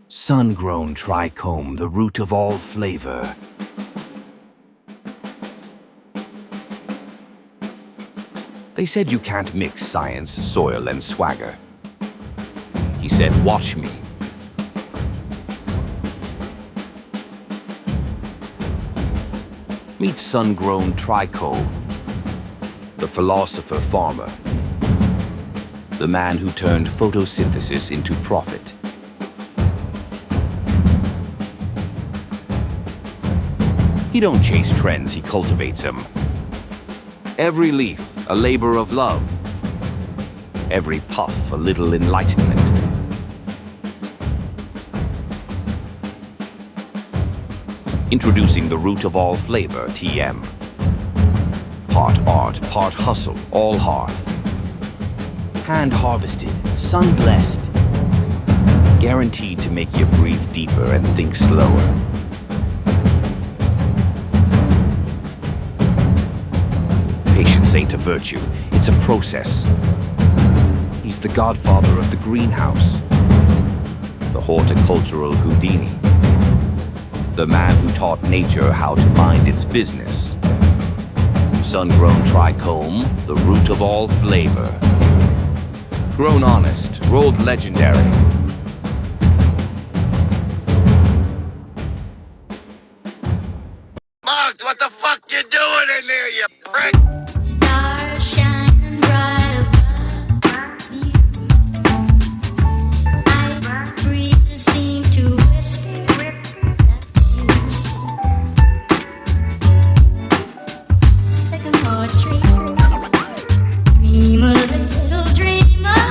Sun-grown trichome, the root of all flavor. They said you can't mix science, soil, and swagger. He said, watch me. Meet sun-grown trichome, the philosopher farmer, the man who turned photosynthesis into profit. He don't chase trends, he cultivates them. Every leaf, a labor of love. Every puff, a little enlightenment. Introducing the root of all flavor, TM. Part art, part hustle, all hard. Hand-harvested, sun-blessed. Guaranteed to make you breathe deeper and think slower. Patience ain't a virtue, it's a process. He's the godfather of the greenhouse, the horticultural Houdini, the man who taught nature how to mind its business. Sun-grown trichome, the root of all flavor. Grown honest, rolled legendary. Mugs, what the fuck you doing in there, you prick? Stars shining bright above me. Night breezes seem to whisper that you. Sycamore tree, dream a little dreamer.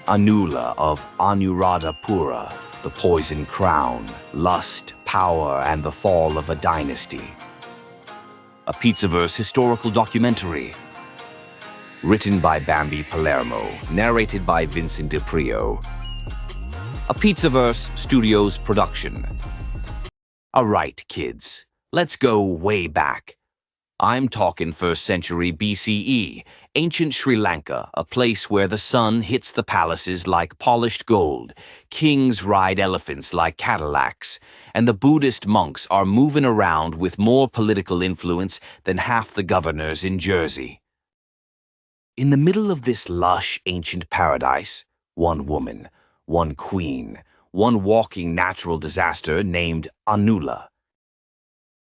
Anula of ANURADHAPURA, the poison crown, lust, power, and the fall of a dynasty. A Pizzaverse historical documentary. Written by Bambi Palermo, narrated by Vincent DiPrio. A Pizzaverse Studios production. Alright, kids, let's go way back. I'm talking 1st century BCE, ancient Sri Lanka, a place where the sun hits the palaces like polished gold, kings ride elephants like Cadillacs, and the Buddhist monks are moving around with more political influence than half the governors in Jersey. In the middle of this lush ancient paradise, one woman, one queen, one walking natural disaster named Anula.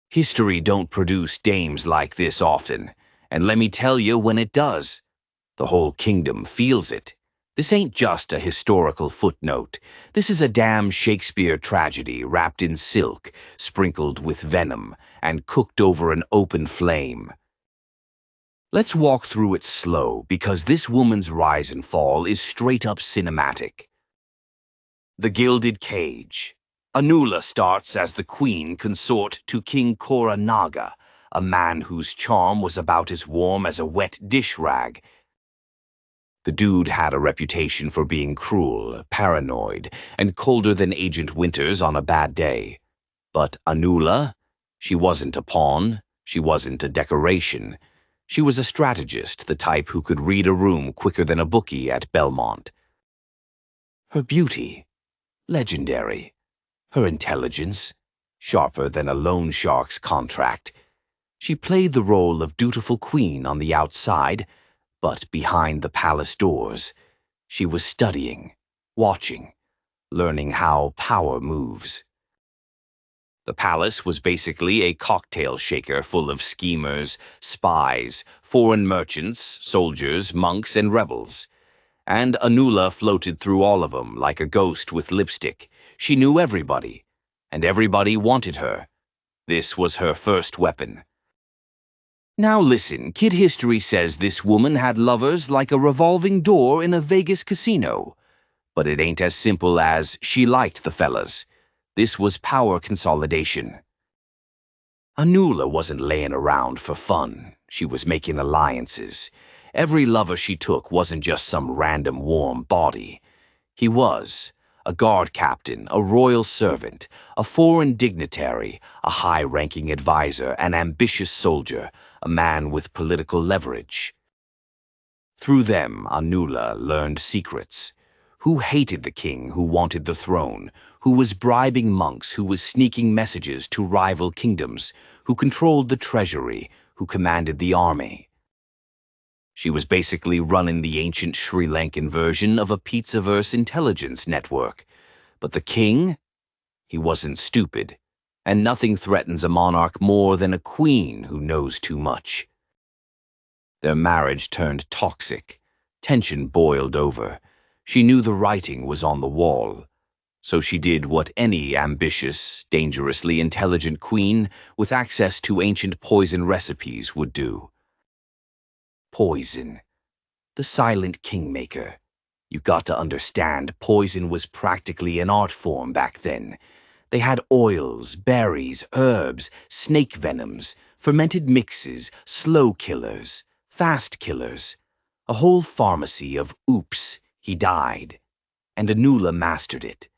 History don't produce dames like this often, and let me tell you, when it does, the whole kingdom feels it. This ain't just a historical footnote. This is a damn Shakespeare tragedy wrapped in silk, sprinkled with venom, and cooked over an open flame. Let's walk through it slow, because this woman's rise and fall is straight up cinematic. The Gilded Cage. Anula starts as the queen consort to King Naga, a man whose charm was about as warm as a wet dish rag. The dude had a reputation for being cruel, paranoid, and colder than Agent Winters on a bad day. But Anula, she wasn't a pawn, she wasn't a decoration. She was a strategist, the type who could read a room quicker than a bookie at Belmont. Her beauty, legendary. Her intelligence, sharper than a loan shark's contract. She played the role of dutiful queen on the outside, but behind the palace doors, she was studying, watching, learning how power moves. The palace was basically a cocktail shaker full of schemers, spies, foreign merchants, soldiers, monks, and rebels. And Anula floated through all of them like a ghost with lipstick. She knew everybody, and everybody wanted her. This was her first weapon. Now listen, kid history says this woman had lovers like a revolving door in a Vegas casino. But it ain't as simple as she liked the fellas. This was power consolidation. Anula wasn't laying around for fun. She was making alliances. Every lover she took wasn't just some random warm body. He was a guard captain, a royal servant, a foreign dignitary, a high-ranking advisor, an ambitious soldier, a man with political leverage. Through them, Anula learned secrets. Who hated the king who wanted the throne? Who was bribing monks? Who was sneaking messages to rival kingdoms? Who controlled the treasury? Who commanded the army? She was basically running the ancient Sri Lankan version of a pizzaverse intelligence network. But the king? He wasn't stupid. And nothing threatens a monarch more than a queen who knows too much. Their marriage turned toxic. Tension boiled over. She knew the writing was on the wall. So she did what any ambitious, dangerously intelligent queen with access to ancient poison recipes would do. Poison. The silent kingmaker. You got to understand, poison was practically an art form back then. They had oils, berries, herbs, snake venoms, fermented mixes, slow killers, fast killers. A whole pharmacy of oops, he died. And Anula mastered it.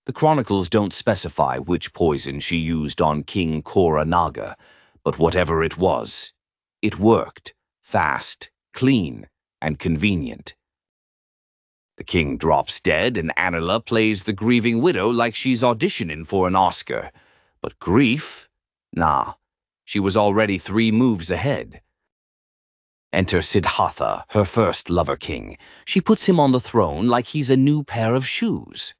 The chronicles don't specify which poison she used on King Naga, but whatever it was, it worked. Fast, clean, and convenient. The king drops dead, and Anula plays the grieving widow like she's auditioning for an Oscar. But grief? Nah, she was already 3 moves ahead. Enter Siddhartha, her first lover king. She puts him on the throne like he's a new pair of shoes.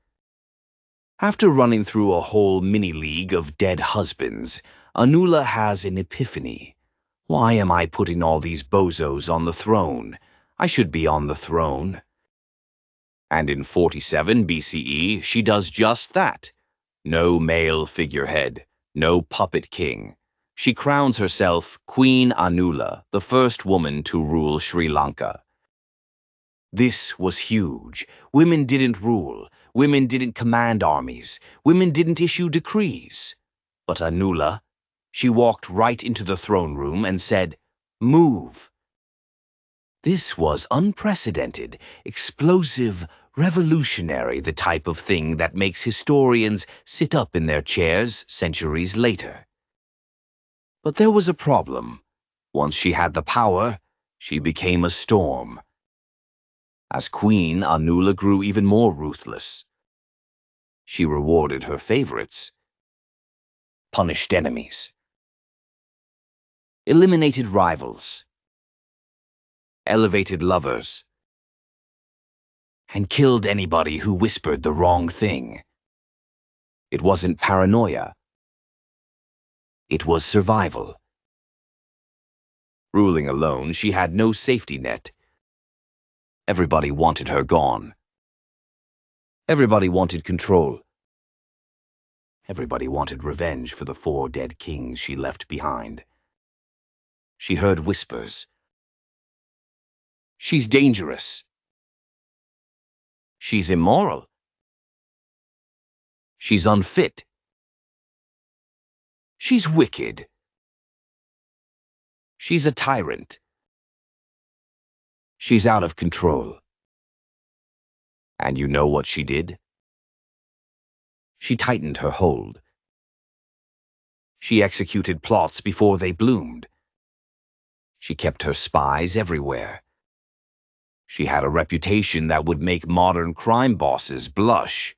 After running through a whole mini-league of dead husbands, Anula has an epiphany. Why am I putting all these bozos on the throne? I should be on the throne. And in 47 BCE, she does just that. No male figurehead, no puppet king. She crowns herself Queen Anula, the first woman to rule Sri Lanka. This was huge. Women didn't rule. Women didn't command armies. Women didn't issue decrees. But Anula, she walked right into the throne room and said, "Move." This was unprecedented, explosive, revolutionary, the type of thing that makes historians sit up in their chairs centuries later. But there was a problem. Once she had the power, she became a storm. As queen, Anula grew even more ruthless. She rewarded her favorites, punished enemies, eliminated rivals, elevated lovers, and killed anybody who whispered the wrong thing. It wasn't paranoia. It was survival. Ruling alone, she had no safety net. Everybody wanted her gone. Everybody wanted control. Everybody wanted revenge for the 4 dead kings she left behind. She heard whispers. She's dangerous. She's immoral. She's unfit. She's wicked. She's a tyrant. She's out of control. And you know what she did? She tightened her hold. She executed plots before they bloomed. She kept her spies everywhere. She had a reputation that would make modern crime bosses blush.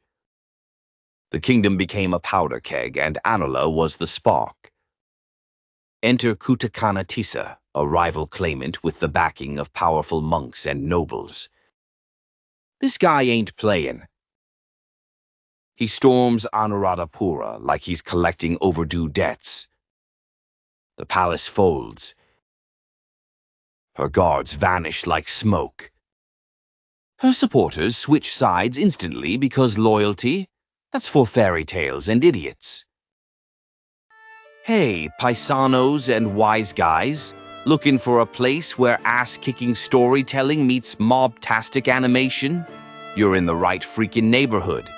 The kingdom became a powder keg, and Anula was the spark. Enter Kutakanatissa, a rival claimant with the backing of powerful monks and nobles. This guy ain't playing. He storms ANURADHAPURA like he's collecting overdue debts. The palace folds. Her guards vanish like smoke. Her supporters switch sides instantly because loyalty, that's for fairy tales and idiots. Hey, paisanos and wise guys, looking for a place where ass-kicking storytelling meets mob-tastic animation? You're in the right freaking neighborhood.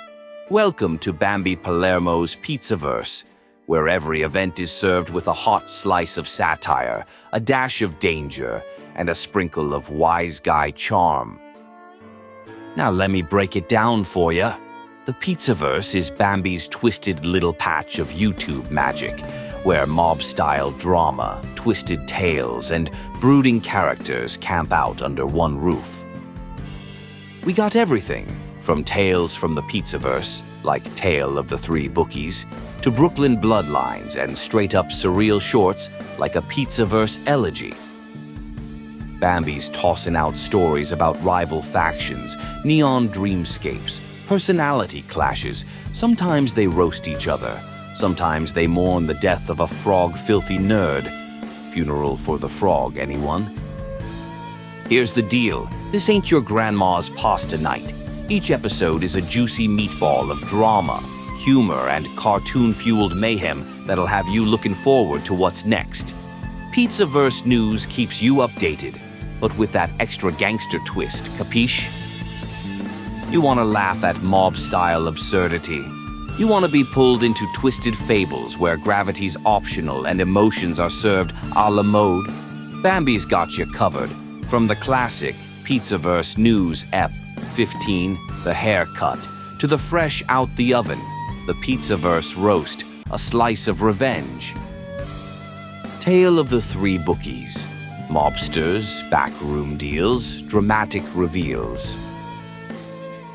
Welcome to Bambi Palermo's Pizzaverse, where every event is served with a hot slice of satire, a dash of danger, and a sprinkle of wise guy charm. Now let me break it down for you. The Pizzaverse is Bambi's twisted little patch of YouTube magic, where mob-style drama, twisted tales, and brooding characters camp out under one roof. We got everything, from tales from the Pizzaverse, like Tale of the Three Bookies, to Brooklyn bloodlines and straight-up surreal shorts like a Pizzaverse elegy. Bambi's tossing out stories about rival factions, neon dreamscapes, personality clashes. Sometimes they roast each other. Sometimes they mourn the death of a frog-filthy nerd. Funeral for the frog, anyone? Here's the deal. This ain't your grandma's pasta night. Each episode is a juicy meatball of drama, humor, and cartoon-fueled mayhem that'll have you looking forward to what's next. Pizzaverse news keeps you updated, but with that extra gangster twist, capiche? You want to laugh at mob-style absurdity. You want to be pulled into twisted fables where gravity's optional and emotions are served a la mode? Bambi's got you covered. From the classic Pizzaverse News Ep. 15, The Haircut, to the fresh out the oven, the Pizzaverse Roast, a slice of revenge. Tale of the Three Bookies. Mobsters, backroom deals, dramatic reveals.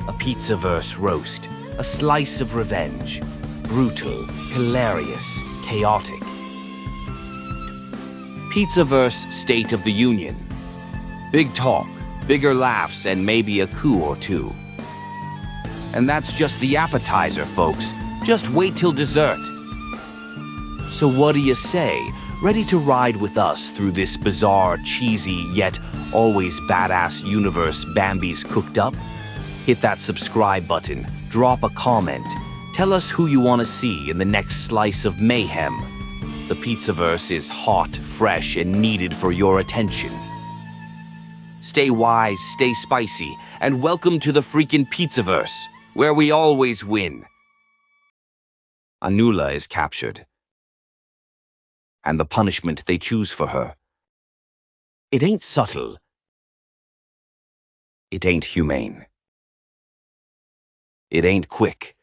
A Pizzaverse Roast, a slice of revenge. Brutal, hilarious, chaotic. Pizzaverse State of the Union. Big talk, bigger laughs, and maybe a coup or two. And that's just the appetizer, folks. Just wait till dessert. So what do you say? Ready to ride with us through this bizarre, cheesy, yet always badass universe Bambi's cooked up? Hit that subscribe button, drop a comment, tell us who you want to see in the next slice of mayhem. The Pizzaverse is hot, fresh, and needed for your attention. Stay wise, stay spicy, and welcome to the freaking Pizzaverse, where we always win. Anula is captured, and the punishment they choose for her. It ain't subtle. It ain't humane. It ain't quick.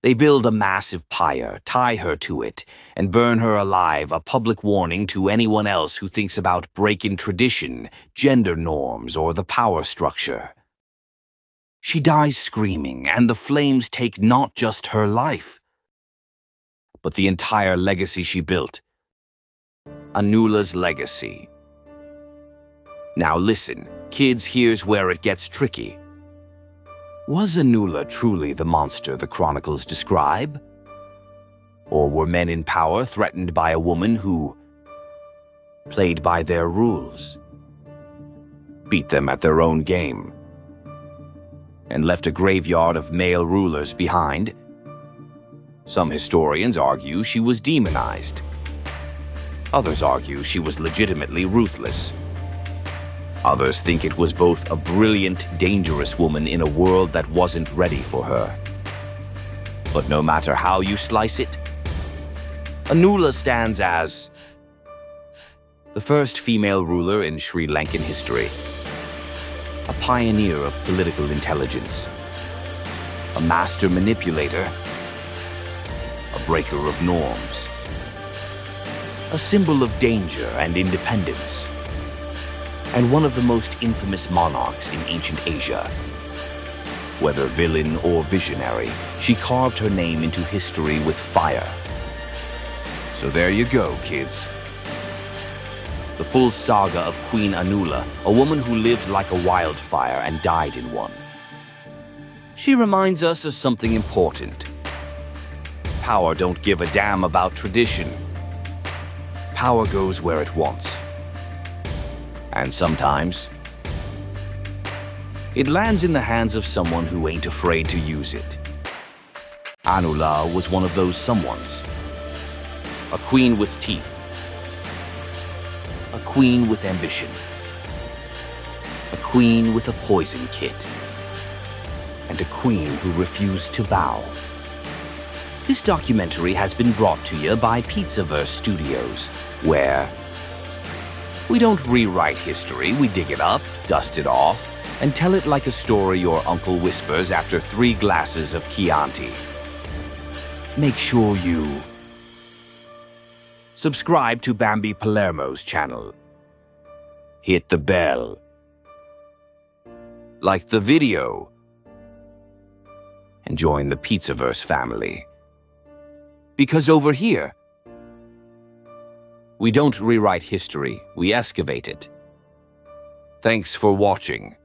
They build a massive pyre, tie her to it, and burn her alive, a public warning to anyone else who thinks about breaking tradition, gender norms, or the power structure. She dies screaming, and the flames take not just her life, but the entire legacy she built. Anula's legacy. Now listen, kids, here's where it gets tricky. Was Anula truly the monster the chronicles describe? Or were men in power threatened by a woman who played by their rules, beat them at their own game, and left a graveyard of male rulers behind? Some historians argue she was demonized. Others argue she was legitimately ruthless. Others think it was both a brilliant, dangerous woman in a world that wasn't ready for her. But no matter how you slice it, Anula stands as the first female ruler in Sri Lankan history, a pioneer of political intelligence, a master manipulator, a breaker of norms, a symbol of danger and independence, and one of the most infamous monarchs in ancient Asia. Whether villain or visionary, she carved her name into history with fire. So there you go, kids. The full saga of Queen Anula, a woman who lived like a wildfire and died in one. She reminds us of something important. Power don't give a damn about tradition. Power goes where it wants. And sometimes, it lands in the hands of someone who ain't afraid to use it. Anula was one of those someones. A queen with teeth. A queen with ambition. A queen with a poison kit. And a queen who refused to bow. This documentary has been brought to you by Pizzaverse Studios, where we don't rewrite history, we dig it up, dust it off, and tell it like a story your uncle whispers after 3 glasses of Chianti. Make sure you subscribe to Bambi Palermo's channel. Hit the bell. like the video, and join the Pizzaverse family. Because over here, we don't rewrite history, we excavate it. Thanks for watching.